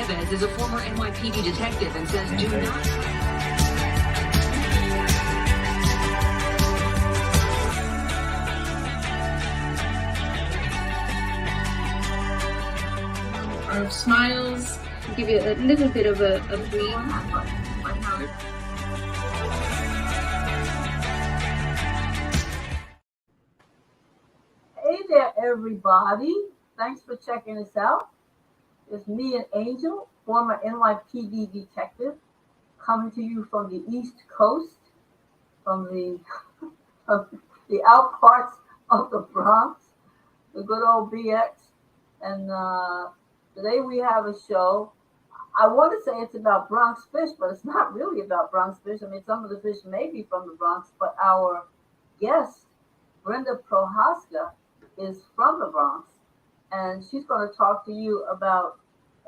Nieves is a former NYPD detective and says do not... Our smiles give you a little bit of a breathe. Hey there, everybody. Thanks for checking us out. It's me and Angel, former NYPD detective, coming to you from the East Coast, from the out parts of the Bronx, the good old BX. And today we have a show. I want to say it's about Bronx fish, but it's not really about Bronx fish. I mean, some of the fish may be from the Bronx, but our guest, Brenda Prohaska, is from the Bronx, and she's going to talk to you about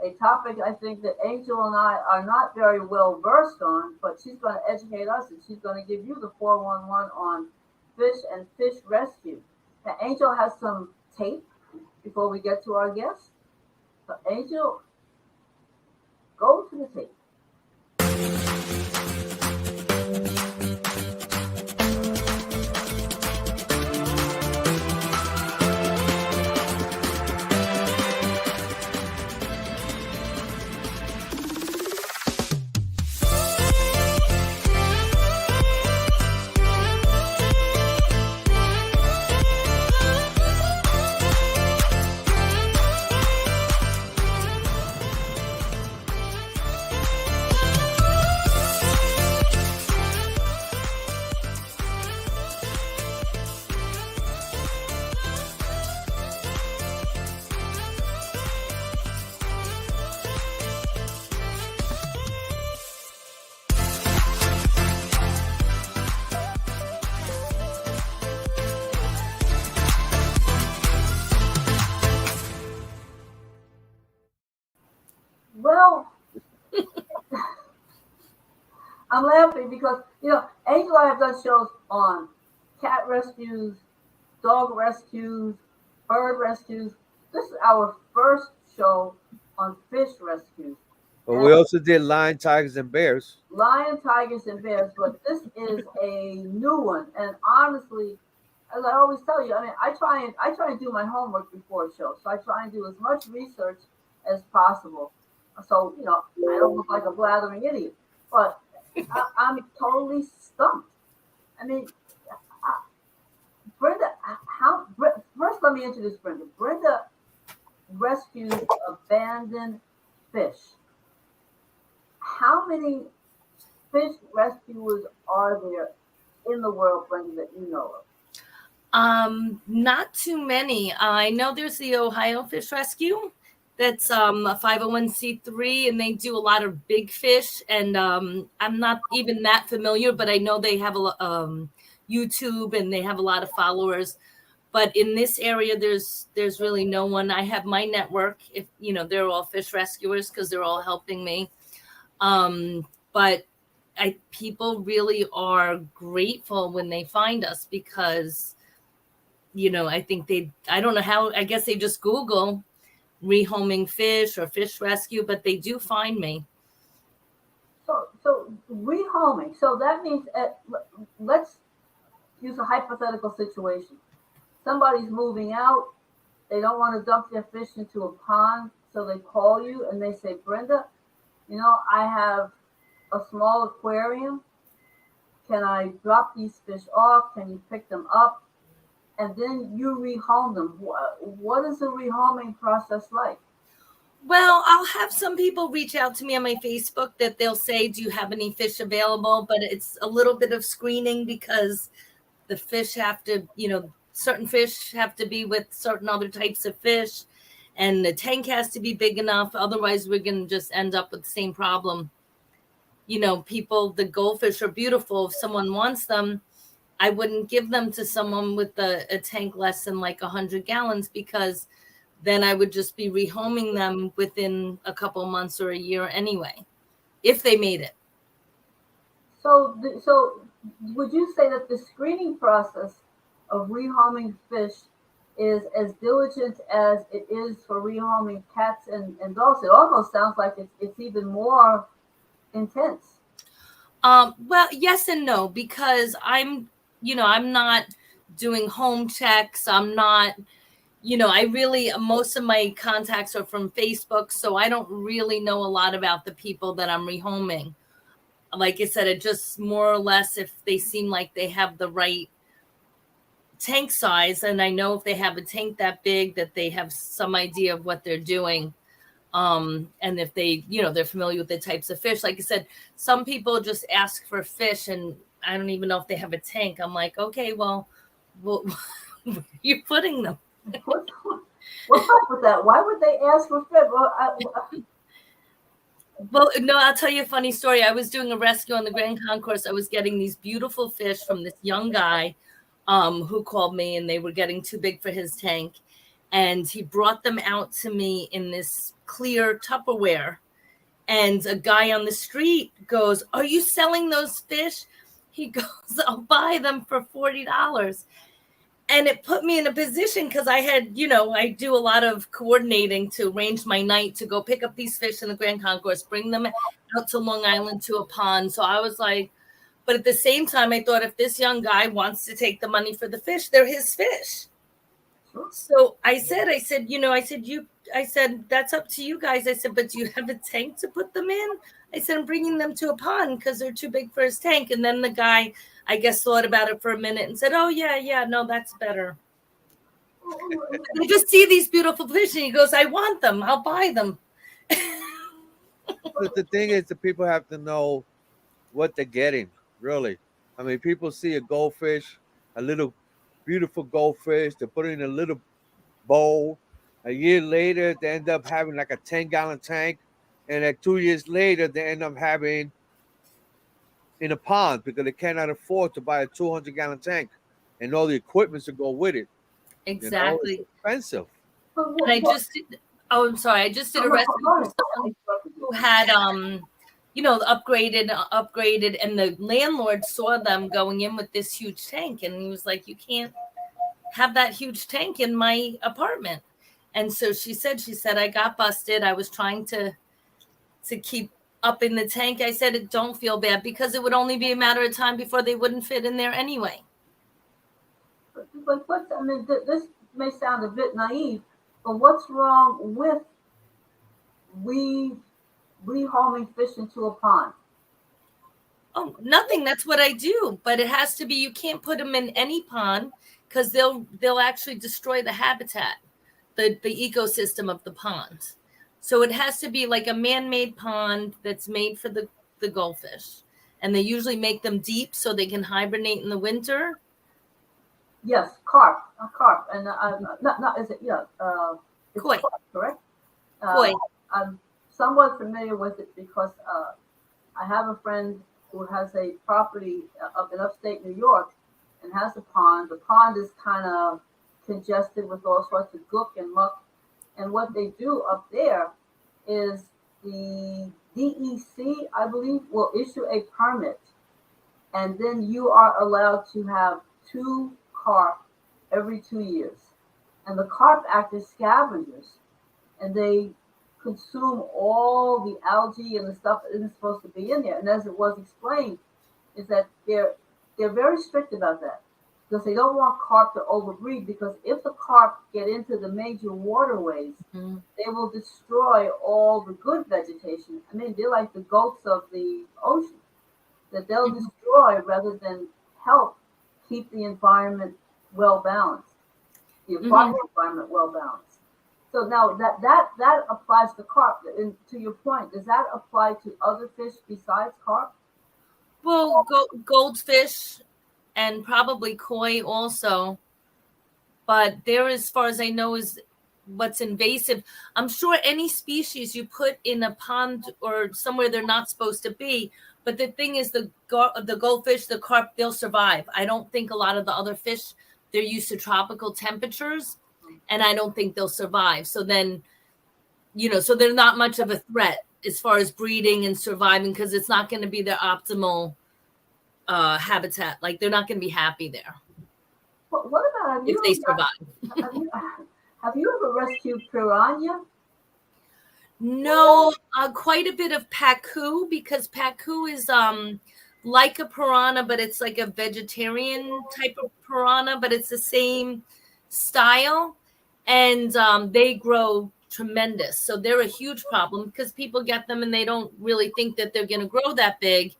a topic I think that Angel and I are not very well versed on, but she's going to educate us, and she's going to give you the 411 on fish and fish rescue. Now, Angel has some tape before we get to our guest. So, Angel, go to the tape. Well, I'm laughing because, Angel and I have done shows on cat rescues, dog rescues, bird rescues. This is our first show on fish rescues. But we also did lion, tigers, and bears. Lion, tigers, and bears, but this is a new one. And honestly, as I always tell you, I mean, I try and do my homework before a show. So I try and do as much research as possible. So, I don't look like a blathering idiot, but I'm totally stumped. I mean, Brenda, first let me introduce Brenda. Brenda rescues abandoned fish. How many fish rescuers are there in the world, Brenda, that you know of? Not too many. I know there's the Ohio Fish Rescue. That's a 501c3, and they do a lot of big fish. And I'm not even that familiar, but I know they have a YouTube and they have a lot of followers. But in this area, there's really no one. I have my network. If they're all fish rescuers because they're all helping me. But people really are grateful when they find us because, I think I don't know how. I guess they just Google rehoming fish or fish rescue, but they do find me. So rehoming. So that means let's use a hypothetical situation. Somebody's moving out. They don't want to dump their fish into a pond, so they call you and they say, Brenda, I have a small aquarium. Can I drop these fish off? Can you pick them up? And then you rehome them. What is the rehoming process like? Well, I'll have some people reach out to me on my Facebook that they'll say, do you have any fish available? But it's a little bit of screening because the fish have to, certain fish have to be with certain other types of fish. And the tank has to be big enough. Otherwise, we're going to just end up with the same problem. The goldfish are beautiful. If someone wants them, I wouldn't give them to someone with a tank less than like 100 gallons because then I would just be rehoming them within a couple months or a year anyway, if they made it. So would you say that the screening process of rehoming fish is as diligent as it is for rehoming cats and dogs. It almost sounds like it's even more intense. Well, yes and no, because I'm not doing home checks. I'm not, most of my contacts are from Facebook, so I don't really know a lot about the people that I'm rehoming. Like I said, it just more or less if they seem like they have the right tank size, and I know if they have a tank that big that they have some idea of what they're doing. And if they, they're familiar with the types of fish. Like I said, some people just ask for fish and I don't even know if they have a tank. I'm like, okay, well where are you putting them? What's up with that? Why would they ask for fish? Well, no, I'll tell you a funny story. I was doing a rescue on the Grand Concourse. I was getting these beautiful fish from this young guy who called me, and they were getting too big for his tank. And he brought them out to me in this clear Tupperware. And a guy on the street goes, "Are you selling those fish?" He goes, "I'll buy them for $40. And it put me in a position because I had, I do a lot of coordinating to arrange my night to go pick up these fish in the Grand Concourse, bring them out to Long Island to a pond. So I was like, but at the same time, I thought if this young guy wants to take the money for the fish, they're his fish. So I said, that's up to you guys. I said, but do you have a tank to put them in? I said, I'm bringing them to a pond because they're too big for his tank. And then the guy, I guess, thought about it for a minute and said, oh, yeah, no, that's better. I just see these beautiful fish and he goes, I want them. I'll buy them. But the thing is, the people have to know what they're getting, really. I mean, people see a goldfish, a little beautiful goldfish, they put it in a little bowl. A year later, they end up having like a 10-gallon tank. And like 2 years later, they end up having in a pond because they cannot afford to buy a 200-gallon tank and all the equipment to go with it. Exactly. It's expensive. And I just did a rescue for someone who had upgraded, and the landlord saw them going in with this huge tank, and he was like, you can't have that huge tank in my apartment. And so she said, I got busted. I was trying to keep up in the tank. I said, don't feel bad because it would only be a matter of time before they wouldn't fit in there anyway. But this may sound a bit naive, but what's wrong with rehoming fish into a pond? Oh, nothing. That's what I do. But it has to be, you can't put them in any pond because they'll actually destroy the habitat, the ecosystem of the pond. So it has to be like a man-made pond that's made for the goldfish. And they usually make them deep so they can hibernate in the winter. Yes, carp, and not is it? Yeah, it's koi, carp, correct? Koi. I'm somewhat familiar with it because I have a friend who has a property up in upstate New York and has a pond. The pond is kind of congested with all sorts of gook and muck. And what they do up there is the DEC, I believe, will issue a permit. And then you are allowed to have 2 carp every 2 years. And the carp act as scavengers. And they consume all the algae and the stuff that isn't supposed to be in there. And as it was explained, is that they're very strict about that. Because they don't want carp to overbreed, because if the carp get into the major waterways, they will destroy all the good vegetation. I mean, they're like the goats of the ocean, that they'll destroy rather than help keep the environment well balanced, the aquatic environment well balanced. So now that applies to carp. And to your point, does that apply to other fish besides carp? Well, goldfish and probably koi also. But there, as far as I know, is what's invasive. I'm sure any species you put in a pond or somewhere they're not supposed to be. But the thing is, the goldfish, the carp, they'll survive. I don't think a lot of the other fish, they're used to tropical temperatures, and I don't think they'll survive. So then, so they're not much of a threat as far as breeding and surviving, because it's not going to be their optimal habitat. Like, they're not going to be happy there. What have if you they survive. have you ever rescued piranha? No, quite a bit of pacu, because pacu is like a piranha, but it's like a vegetarian type of piranha, but it's the same style, and they grow tremendous. So they're a huge problem because people get them and they don't really think that they're going to grow that big,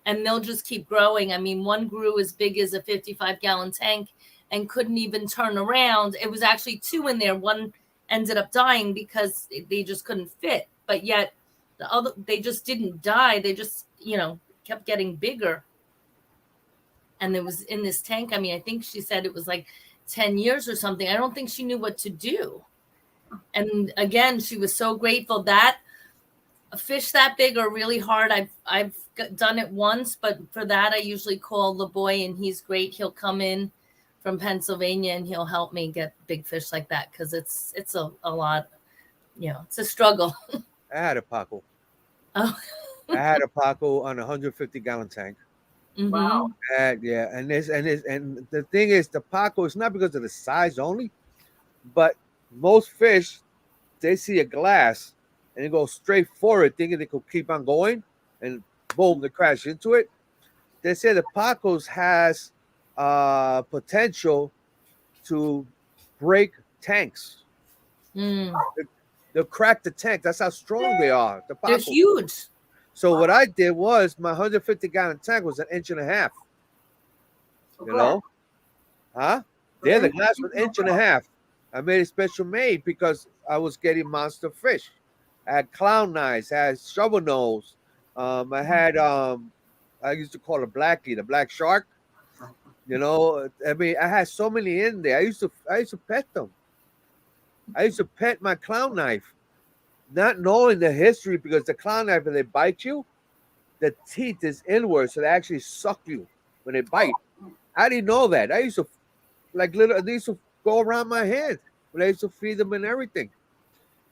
and they'll just keep growing. I mean, one grew as big as a 55-gallon tank and couldn't even turn around. It was actually two in there. One ended up dying because they just couldn't fit, but yet the other, they just didn't die. They just, kept getting bigger. And it was in this tank. I mean, I think she said it was like 10 years or something. I don't think she knew what to do. And again, she was so grateful. That a fish that big are really hard. I've done it once, but for that I usually call the boy, and he's great. He'll come in from Pennsylvania and he'll help me get big fish like that, because it's a lot. It's a struggle. I had a Paco. Oh. I had a Paco on a 150-gallon tank. Mm-hmm. Wow. And the thing is, the Paco is not because of the size only, but most fish, they see a glass and they go straight for it, thinking they could keep on going, and boom, they crash into it. They say the Pacos has potential to break tanks. They'll crack the tank. That's how strong they are. They're huge. So what I did was, my 150-gallon tank was 1.5 inches. You know? Huh? Yeah, the glass was 1.5 inches. I made a special made because I was getting monster fish. I had clown knives, I had shovel nose. I had I used to call it blackie, the black shark. I mean, I had so many in there. I used to pet them. I used to pet my clown knife, not knowing the history, because the clown knife, when they bite you, the teeth is inward, so they actually suck you when they bite. I didn't know that. I used to they used to go around my head when I used to feed them and everything.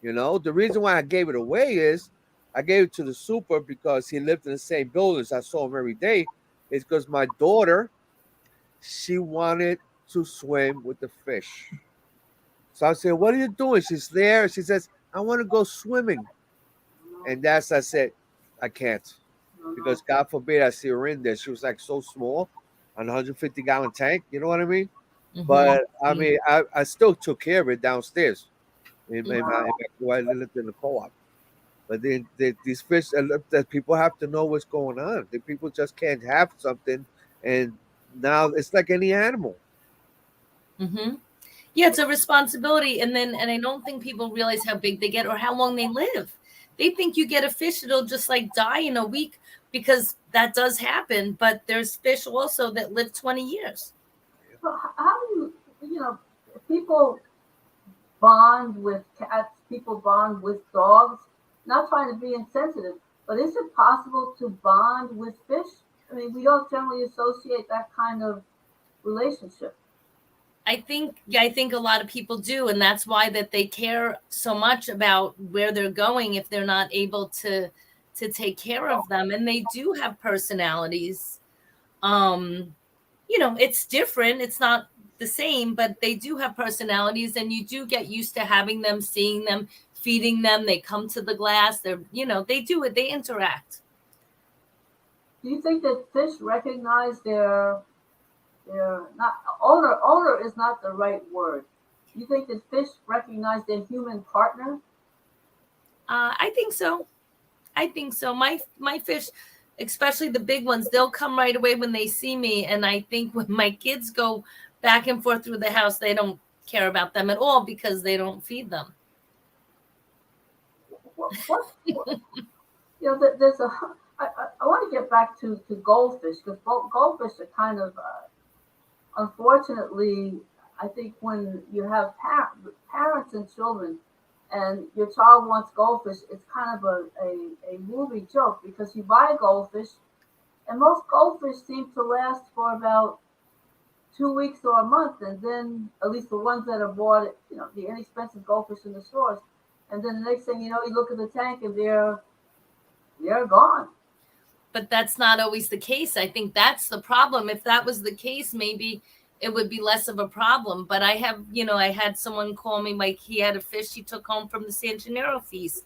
The reason why I gave it away is I gave it to the super because he lived in the same building. So I saw him every day. It's because my daughter, she wanted to swim with the fish. So I said, "What are you doing?" She's there. She says, "I want to go swimming." And I said, "I can't." Because God forbid I see her in there. She was like so small on a 150-gallon tank. You know what I mean? Mm-hmm. But I mean, I still took care of it downstairs in my I lived in the co-op. But these fish, that people have to know what's going on. The people just can't have something, and now it's like any animal. Mm-hmm. Yeah, it's a responsibility, and I don't think people realize how big they get or how long they live. They think you get a fish, it'll just like die in a week, because that does happen. But there's fish also that live 20 years. So how do people bond with cats? People bond with dogs. Not trying to be insensitive, but is it possible to bond with fish? I mean, we don't generally associate that kind of relationship. I think a lot of people do, and that's why that they care so much about where they're going if they're not able to take care of them. And they do have personalities. It's different. It's not the same, but they do have personalities, and you do get used to having them, seeing them, feeding them. They come to the glass. They do it. They interact. Do you think that fish recognize their not owner is not the right word? Do you think that fish recognize their human partner? I think so. My fish, especially the big ones, they'll come right away when they see me. And I think when my kids go back and forth through the house, they don't care about them at all because they don't feed them. There's I want to get back to goldfish, because goldfish are kind of unfortunately, I think when you have parents and children, and your child wants goldfish, it's kind of a movie joke, because you buy a goldfish, and most goldfish seem to last for about 2 weeks or a month, and then at least the ones that are bought, the inexpensive goldfish in the stores, and then the next thing you know, you look at the tank and they're gone. But that's not always the case. I think that's the problem. If that was the case, maybe it would be less of a problem. But I have, I had someone call me, like he had a fish he took home from the San Gennaro feast,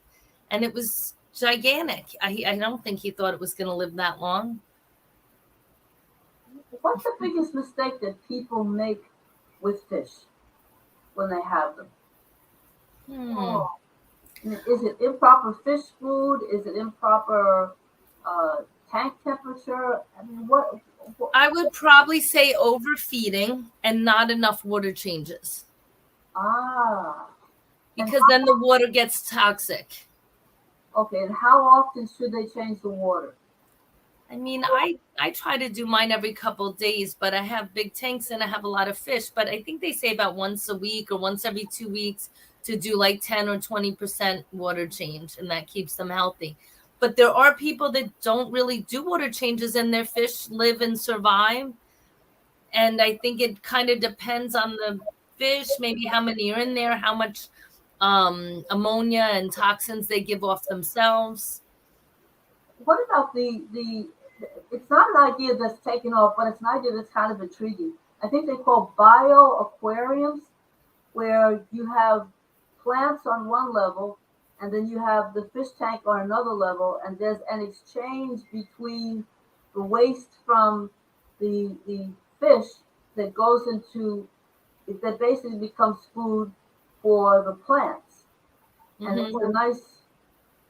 and it was gigantic. I don't think he thought it was going to live that long. What's the biggest mistake that people make with fish when they have them? Oh, is it improper fish food? Is it improper tank temperature? I mean, what? I would probably say overfeeding and not enough water changes. Because then the water gets toxic. Okay, and how often should they change the water? I mean, I try to do mine every couple of days, but I have big tanks and I have a lot of fish. But I think they say about once a week or once every 2 weeks to do like 10 or 20% water change, and that keeps them healthy. But there are people that don't really do water changes and their fish live and survive. And I think it kind of depends on the fish, maybe how many are in there, how much ammonia and toxins they give off themselves. What about the it's not an idea that's taken off, but it's an idea that's kind of intriguing. I think they call bio aquariums, where you have plants on one level and then you have the fish tank on another level, and there's an exchange between the waste from the fish that goes into, that basically becomes food for the plants. And it's a nice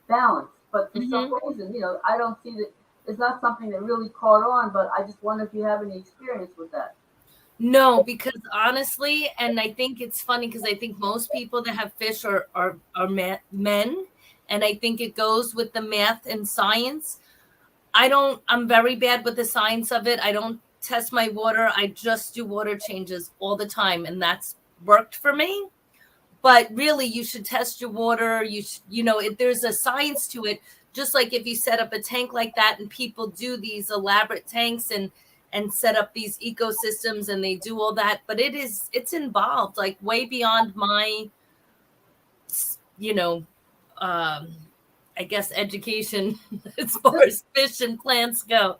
balance. But for some reason, I don't see that. It's not something that really caught on, but I just wonder if you have any experience with that. No, because honestly, and I think it's funny because I think most people that have fish are men, and I think it goes with the math and science. I'm very bad with the science of it. I don't test my water. I just do water changes all the time, and that's worked for me. But really, you should test your water. There's a science to it. Just like if you set up a tank like that, and people do these elaborate tanks and set up these ecosystems, and they do all that. But it's involved, like way beyond my, I guess education as far as fish and plants go.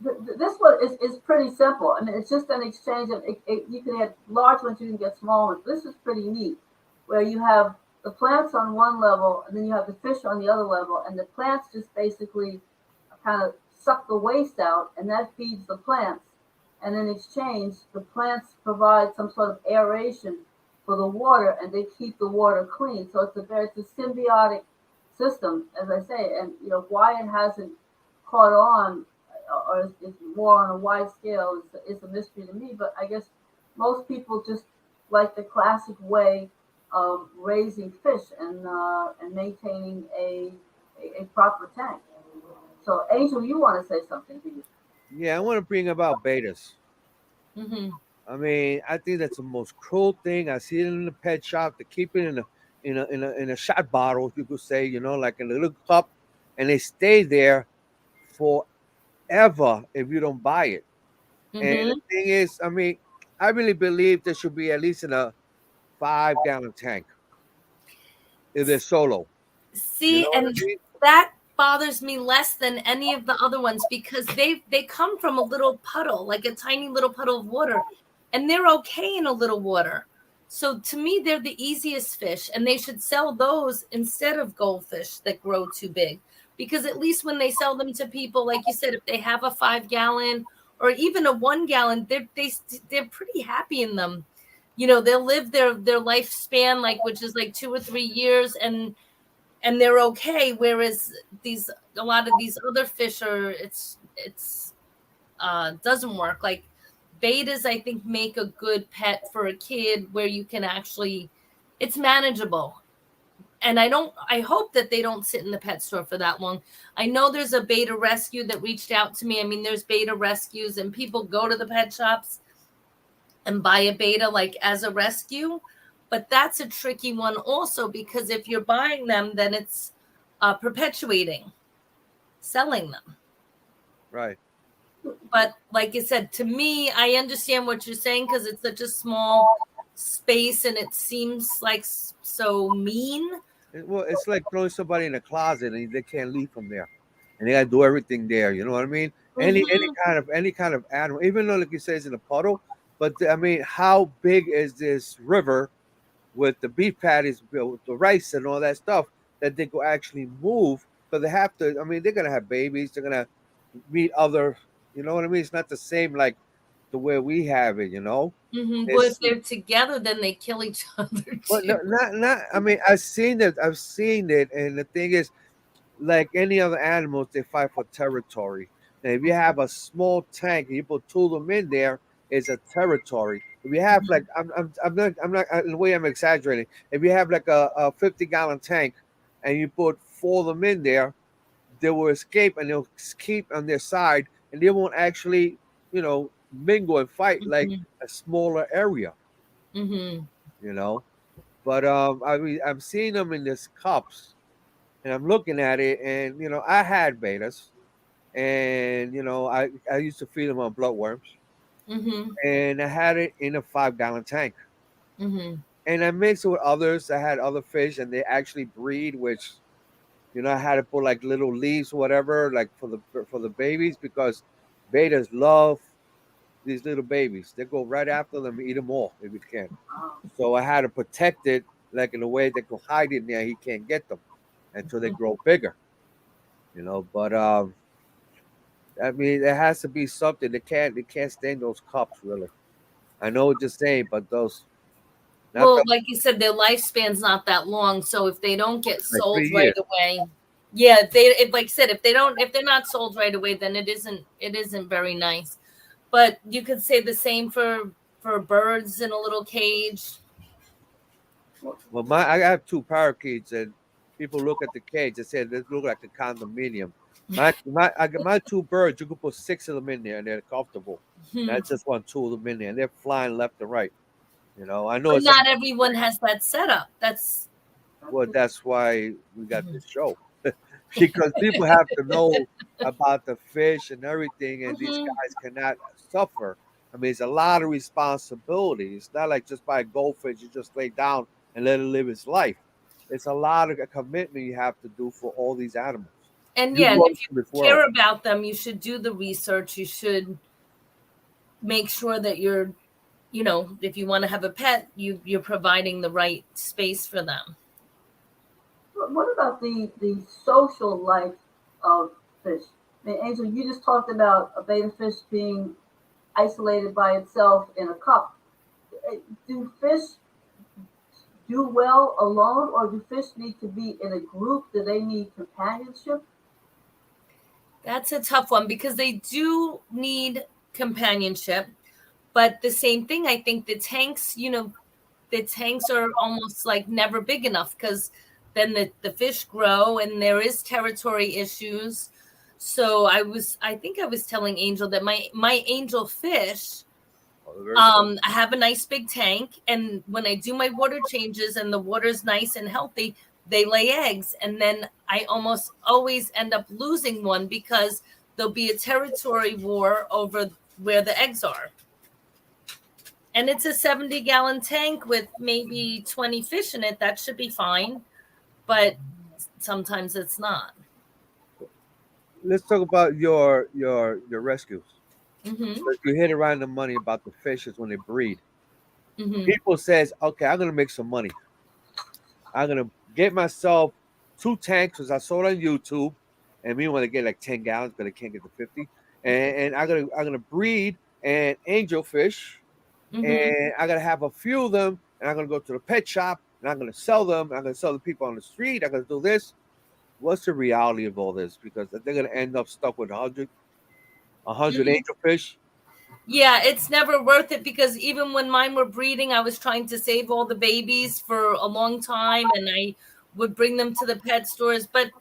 This one is pretty simple. I mean, it's just an exchange of, you can get large ones, you can get small ones. This is pretty neat, where you have the plants on one level, and then you have the fish on the other level, and the plants just basically kind of suck the waste out, and that feeds the plants. And in exchange, the plants provide some sort of aeration for the water, and they keep the water clean. So it's a symbiotic system, as I say. And why it hasn't caught on, or is more on a wide scale, is a mystery to me. But I guess most people just like the classic way of raising fish and maintaining a proper tank. So, Angel, you want to say something, do you? Yeah, I want to bring about betas. I mean, I think that's the most cruel thing. I see it in the pet shop. They keep it in a shot bottle, you could say, like in a little cup, and they stay there forever if you don't buy it. And the thing is, I mean, I really believe there should be at least in a 5-gallon tank if they're solo. See, that bothers me less than any of the other ones, because they come from a little puddle, like a tiny little puddle of water, and they're okay in a little water. So to me, they're the easiest fish, and they should sell those instead of goldfish that grow too big, because at least when they sell them to people, like you said, if they have a 5-gallon or even a 1-gallon, they're pretty happy in them. They'll live their lifespan, which is like 2 or 3 years, and they're okay. Whereas a lot of these other fish doesn't work. Like betas, I think, make a good pet for a kid, where you can actually, it's manageable. And I hope that they don't sit in the pet store for that long. I know there's a beta rescue that reached out to me. I mean, there's beta rescues, and people go to the pet shops and buy a beta as a rescue. But that's a tricky one also, because if you're buying them, then it's perpetuating, selling them. Right. But like I said, to me, I understand what you're saying, because it's such a small space and it seems like so mean. Well, it's like throwing somebody in a closet and they can't leave from there, and they got to do everything there. You know what I mean? Any kind of animal, even though, like you say, it's in a puddle, But I mean, how big is this river with the beef patties, with the rice and all that stuff that they could actually move? Because they have to. I mean, they're gonna have babies. They're gonna meet other. You know what I mean? It's not the same like the way we have it. You know, But if it's they're together, then they kill each other well, too. not. I mean, I've seen it. I've seen it, and the thing is, like any other animals, they fight for territory. And if you have a small tank and you put two of them in there, it's a territory. If you have like, I'm not in the way I'm exaggerating. If you have like a 50-gallon tank and you put four of them in there, they will escape and they'll keep on their side and they won't actually, mingle and fight like Mhm. a smaller area, Mhm. you know. But I mean, I'm seeing them in these cups and I'm looking at it, and I had betas, and I used to feed them on bloodworms, Mhm. and I had it in a 5-gallon tank, Mhm. and I mixed it with others. I had other fish, and they actually breed, which I had to put like little leaves or whatever, like for the babies, because betas love these little babies. They go right after them, and eat them all if you can. So I had to protect it, like in a way they could hide it there. He can't get them until they grow bigger. But I mean, there has to be something. They can't stay in those cups, really. I know what you're saying, but those not Well, the like you said, their lifespan's not that long, so if they don't get like sold 3 years. right away, yeah, if like I said, if they're not sold right away, then it isn't very nice. But you could say the same for birds in a little cage. Well, I have two parakeets, and people look at the cage and say this look like a condominium. I got my two birds. You could put six of them in there, and they're comfortable. And I Hmm. just want two of them in there, and they're flying left and right. I know But it's not everyone has that setup. That's well. That's why we got this show. Because people have to know about the fish and everything, and these Mhm. guys cannot suffer. I mean, it's a lot of responsibility. It's not like just buy a goldfish, you just lay down and let it live its life. It's a lot of commitment you have to do for all these animals. And You've yeah, and worked if you in this world. care about them, you should do the research. You should make sure that if you want to have a pet, you're providing the right space for them. But what about the social life of fish? I mean, Angel, you just talked about a betta fish being isolated by itself in a cup. Do fish do well alone, or do fish need to be in a group? Do they need companionship? That's a tough one because they do need companionship, but the same thing, I think the tanks are almost like never big enough because then the fish grow and there is territory issues. So I think I was telling Angel that my angel fish, Oh, very small. I have a nice big tank, and when I do my water changes and the water's nice and healthy, they lay eggs, and then I almost always end up losing one because there'll be a territory war over where the eggs are. And it's a 70-gallon tank with maybe 20 fish in it. That should be fine, but sometimes it's not. Let's talk about your rescues. Mm-hmm. You hit around the money about the fishes when they breed. Mm-hmm. People says, okay, I'm gonna make some money. I'm gonna get myself 2 tanks because I saw it on YouTube, and me want to get like 10 gallons, but I can't get the 50. And I'm gonna breed an angelfish, Mm-hmm. and I'm gonna have a few of them, and I'm gonna go to the pet shop, and I'm gonna sell them. I'm gonna sell the people on the street. I'm gonna do this. What's the reality of all this? Because they're gonna end up stuck with 100 angelfish. Yeah, it's never worth it because even when mine were breeding, I was trying to save all the babies for a long time and I would bring them to the pet stores. But,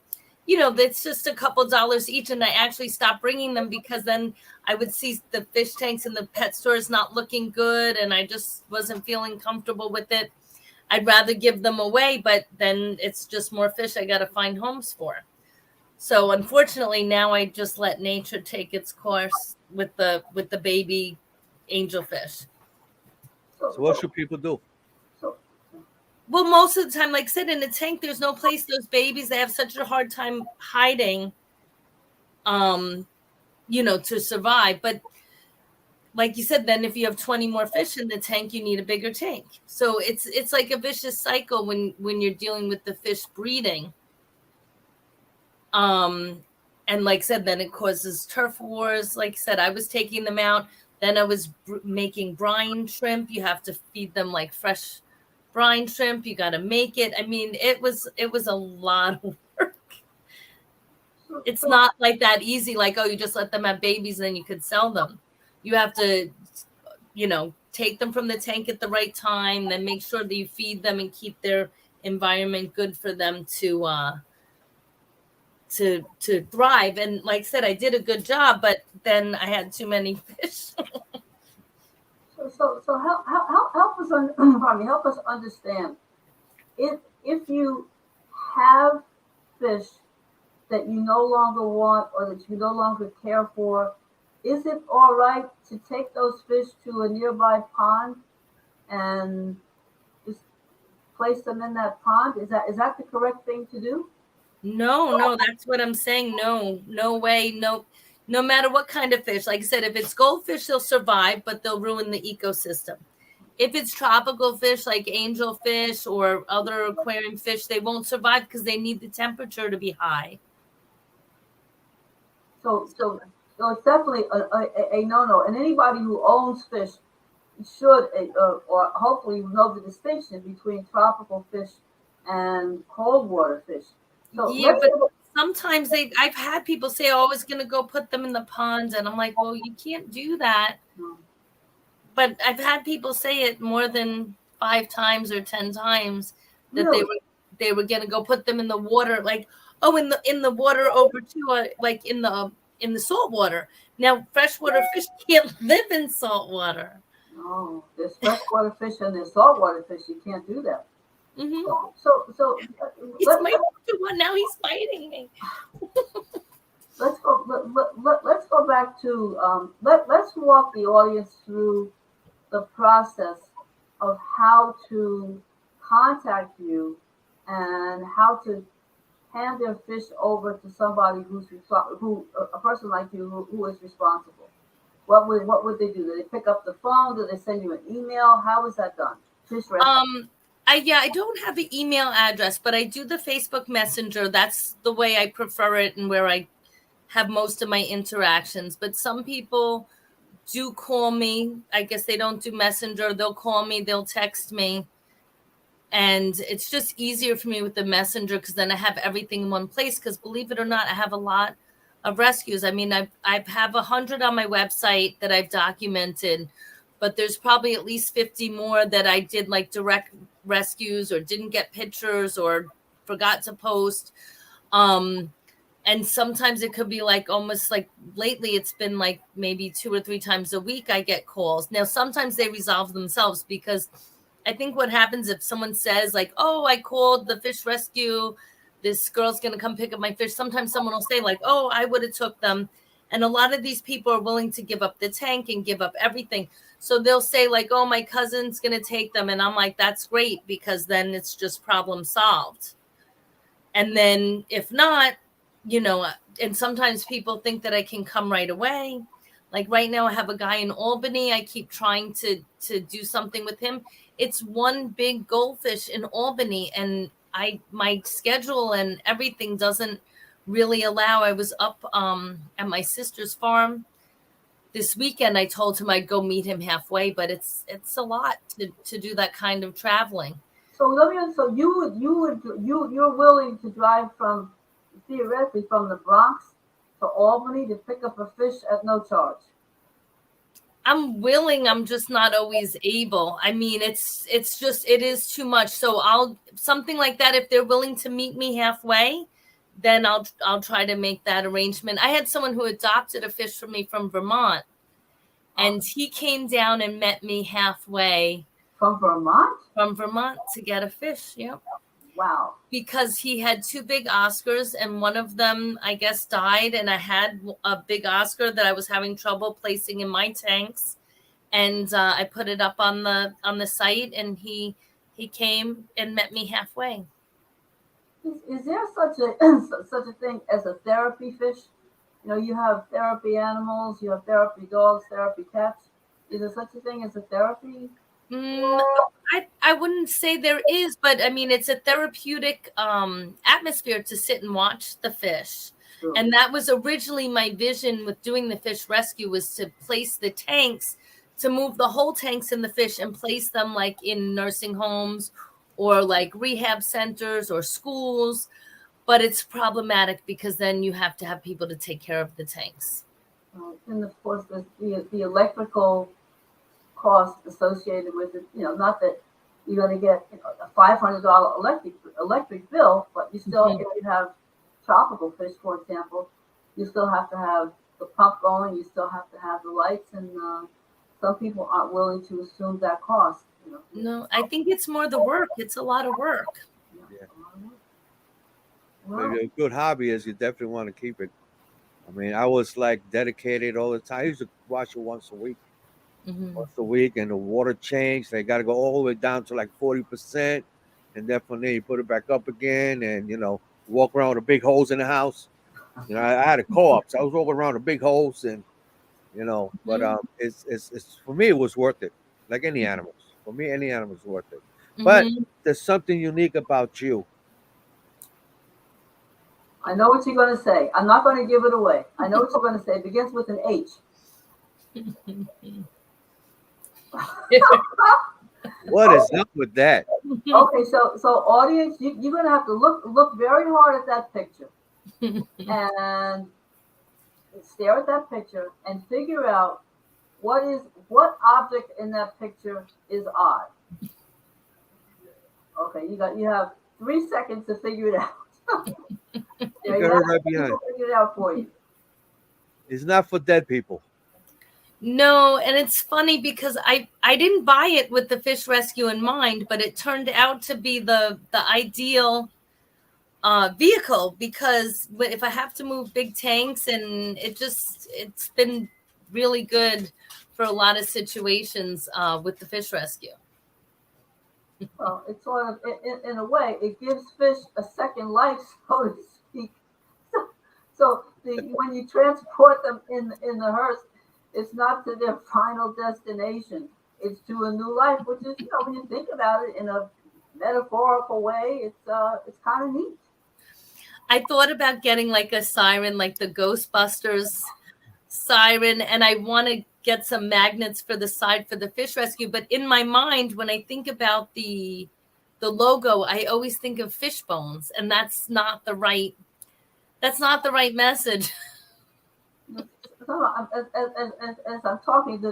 that's just a couple dollars each. And I actually stopped bringing them because then I would see the fish tanks in the pet stores not looking good and I just wasn't feeling comfortable with it. I'd rather give them away, but then it's just more fish I got to find homes for. So unfortunately, now I just let nature take its course with the baby angelfish. So what So, should people do? so Well, most of the time, like I said, in a tank, there's no place. Those babies, they have such a hard time hiding, to survive. But like you said, then if you have 20 more fish in the tank, you need a bigger tank. So it's like a vicious cycle when you're dealing with the fish breeding. And like I said, then it causes turf wars. Like I said, I was taking them out. Then I was making brine shrimp. You have to feed them like fresh brine shrimp. You got to make it. I mean, it was a lot of work. It's not like that easy. Like, oh, you just let them have babies and then you could sell them. You have to, take them from the tank at the right time, then make sure that you feed them and keep their environment good for them to thrive. And like I said, I did a good job, but then I had too many fish. So help us pardon me, help us understand if you have fish that you no longer want or that you no longer care for, is it all right to take those fish to a nearby pond and just place them in that pond? Is that the correct thing to do? No, that's what I'm saying. No way. No matter what kind of fish. Like I said, if it's goldfish, they'll survive, but they'll ruin the ecosystem. If it's tropical fish like angelfish or other aquarium fish, they won't survive because they need the temperature to be high. So it's definitely a no-no. And anybody who owns fish should, or hopefully know the distinction between tropical fish and cold water fish. So yeah, but sometimes I've had people say, oh, I was going to go put them in the pond. And I'm like, well, you can't do that. No. But I've had people say it more than 5 times or 10 times that really? they were going to go put them in the water. Like, oh, in the water over to like in the salt water. Now, freshwater fish can't live in salt water. No, there's freshwater fish and there's saltwater fish. You can't do that. Mm-hmm. So now he's fighting me. Let's go back to let's walk the audience through the process of how to contact you and how to hand their fish over to somebody a person like you who is responsible. What would they do? Do they pick up the phone? Do they send you an email? How is that done? Fish rescue. I don't have an email address, but I do the Facebook Messenger. That's the way I prefer it and where I have most of my interactions. But some people do call me. I guess they don't do Messenger. They'll call me. They'll text me. And it's just easier for me with the Messenger because then I have everything in one place. Because believe it or not, I have a lot of rescues. I mean, I have 100 on my website that I've documented, but there's probably at least 50 more that I did like direct rescues or didn't get pictures or forgot to post. And sometimes it could be like almost like lately it's been like maybe 2 or 3 times a week I get calls. Now, sometimes they resolve themselves because I think what happens if someone says like, oh, I called the fish rescue, this girl's going to come pick up my fish. Sometimes someone will say like, oh, I would have took them. And a lot of these people are willing to give up the tank and give up everything. So they'll say like, oh, my cousin's going to take them. And I'm like, that's great, because then it's just problem solved. And then if not, and sometimes people think that I can come right away. Like right now I have a guy in Albany. I keep trying to do something with him. It's one big goldfish in Albany, and my schedule and everything doesn't really allow. I was up at my sister's farm this weekend. I told him I'd go meet him halfway, but it's a lot to do that kind of traveling. So you're willing to drive theoretically from the Bronx to Albany to pick up a fish at no charge? I'm willing. I'm just not always able. I mean, it is too much. So something like that. If they're willing to meet me halfway, then I'll try to make that arrangement. I had someone who adopted a fish for me from Vermont, and he came down and met me halfway. From Vermont? From Vermont to get a fish. Yep. Wow. Because he had 2 big Oscars, and one of them, I guess, died. And I had a big Oscar that I was having trouble placing in my tanks. And I put it up on the site, and he came and met me halfway. Is there such a thing as a therapy fish? You have therapy animals, you have therapy dogs, therapy cats. Is there such a thing as a therapy? Mm, I wouldn't say there is, but I mean, it's a therapeutic atmosphere to sit and watch the fish. True. And that was originally my vision with doing the fish rescue, was to place the tanks, to move the whole tanks in the fish and place them like in nursing homes or like rehab centers or schools. But it's problematic because then you have to have people to take care of the tanks. And of course, the electrical cost associated with it. Not that you're going to get a $500 electric bill, but you still, if you have tropical fish, for example, you still have to have the pump going. You still have to have the lights, and some people aren't willing to assume that cost. No, I think it's more the work. It's a lot of work. Yeah. Well, If you're a good hobbyist, you definitely want to keep it. I mean, I was like dedicated all the time. I used to wash it once a week. Once a week, and the water changed. They got to go all the way down to like 40%, and then from there you put it back up again, and walk around with the big holes in the house. I had a co-op, so I was walking around the big holes, and but it's for me it was worth it. Like any animals, for me any animal is worth it. But there's something unique about you. I know what you're going to say. I'm not going to give it away. I know what you're going to say. It begins with an H. What is up with that? Okay, so audience, you're gonna have to look very hard at that picture and stare at that picture and figure out what object in that picture is odd. Okay, you have 3 seconds to figure it out. You got it right behind. Figure it out for you. It's not for dead people. No, and it's funny because I didn't buy it with the fish rescue in mind, but it turned out to be the ideal vehicle, because if I have to move big tanks, and it's been really good for a lot of situations with the fish rescue. Well, it's sort of in a way it gives fish a second life, so to speak. So when you transport them in the hearse, it's not to their final destination. It's to a new life, which is, when you think about it in a metaphorical way, it's kind of neat. I thought about getting like a siren, like the Ghostbusters siren, and I want to get some magnets for the side for the fish rescue. But in my mind, when I think about the logo, I always think of fish bones, and that's not the right message. As I'm talking, I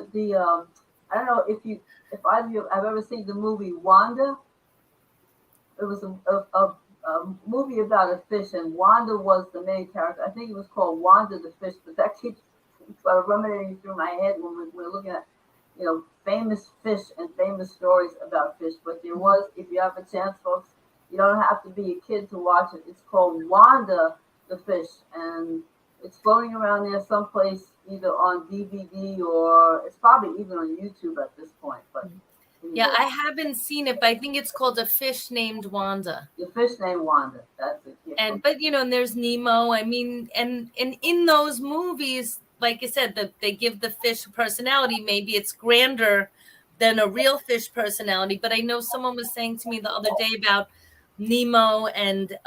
don't know if either of you have ever seen the movie Wanda. It was a movie about a fish, and Wanda was the main character. I think it was called Wanda the Fish, but that keeps sort of ruminating through my head when we're looking at famous fish and famous stories about fish. But there was, if you have a chance, folks, you don't have to be a kid to watch it. It's called Wanda the Fish, and it's floating around there someplace, either on DVD or it's probably even on YouTube at this point. But yeah, I haven't seen it, but I think it's called A Fish Named Wanda. The Fish Named Wanda. That's it. Yeah. And and there's Nemo. I mean, and in those movies, like I said, that they give the fish a personality. Maybe it's grander than a real fish personality. But I know someone was saying to me the other day about Nemo, and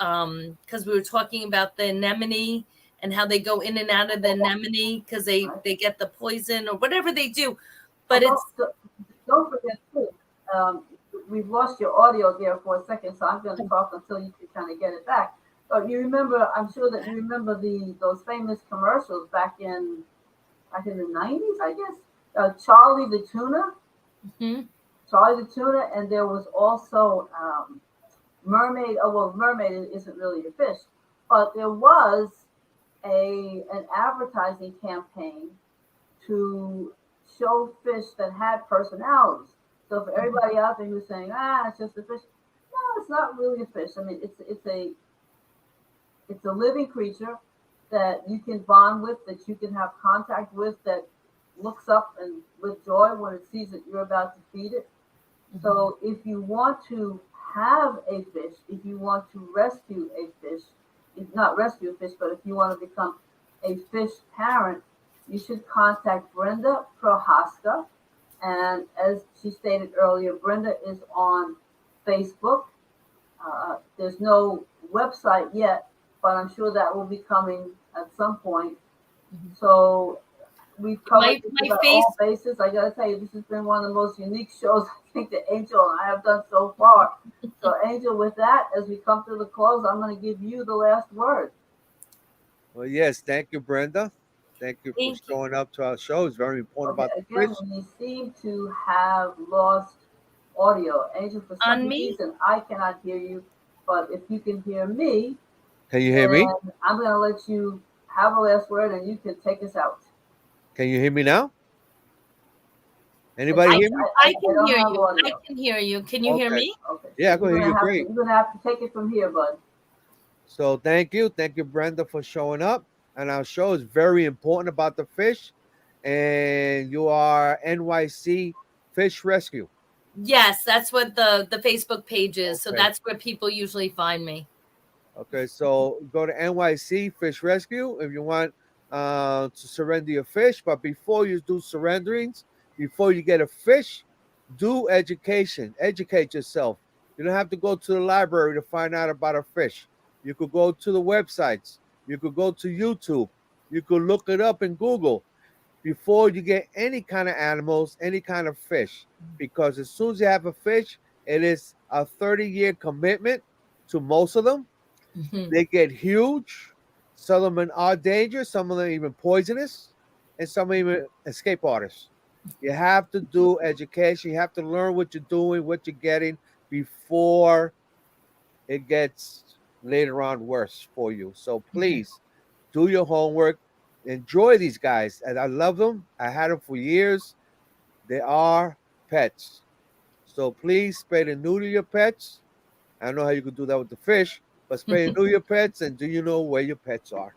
because we were talking about the anemone and how they go in and out of the anemone because they get the poison or whatever they do. But don't forget too, we've lost your audio there for a second, so I'm going to talk until you can kind of get it back. But you remember, I'm sure that you remember those famous commercials back in the 90s, I guess. Charlie the Tuna. Mm-hmm. Charlie the Tuna, and there was also Mermaid. Oh, well, Mermaid isn't really a fish, but there was an advertising campaign to show fish that had personalities. So for everybody out there who's saying, it's just a fish, no, it's not really a fish. I mean, it's a living creature that you can bond with, that you can have contact with, that looks up and with joy when it sees that you're about to feed it. Mm-hmm. So if you want to have a fish, if you want to rescue a fish, not rescue a fish, but if you want to become a fish parent, you should contact Brenda Prohaska And as she stated earlier, Brenda is on Facebook. There's no website yet, but I'm sure that will be coming at some point. So we've covered all bases. I gotta tell you, this has been one of the most unique shows I think that Angel and I have done so far. So Angel, with that, as we come to the close, I'm going to give you the last word. Well, yes, thank you, Brenda. Thank you for showing up to our show. It's very important about the Again, fish. we seem to have lost audio. Angel, for some reason, I cannot hear you, but if you can hear me, can you hear me? I'm going to let you have a last word, and you can take us out. Can you hear me now? Anybody hear me? I can hear you. I can hear you. Can you hear me? Okay. Yeah, I can hear you great. You're going to have to take it from here, bud. So thank you, Brenda, for showing up. And our show is very important about the fish. And you are NYC Fish Rescue. Yes, that's what the Facebook page is. Okay. So that's where people usually find me. Okay, so go to NYC Fish Rescue if you want to surrender your fish. But before you do surrenderings, before you get a fish, do education. Educate yourself. You don't have to go to the library to find out about a fish. You could go to the websites. You could go to YouTube. You could look it up in Google before you get any kind of animals, any kind of fish. Because as soon as you have a fish, it is a 30-year commitment to most of them. Mm-hmm. They get huge. Some of them are dangerous. Some of them even poisonous. And some even escape artists. You have to do education. You have to learn what you're doing, what you're getting before it gets later on worse for you. So please do your homework. Enjoy these guys. And I love them. I had them for years. They are pets. So please spay and neuter your pets. I don't know how you can do that with the fish, but spay and neuter your pets. And do you know where your pets are?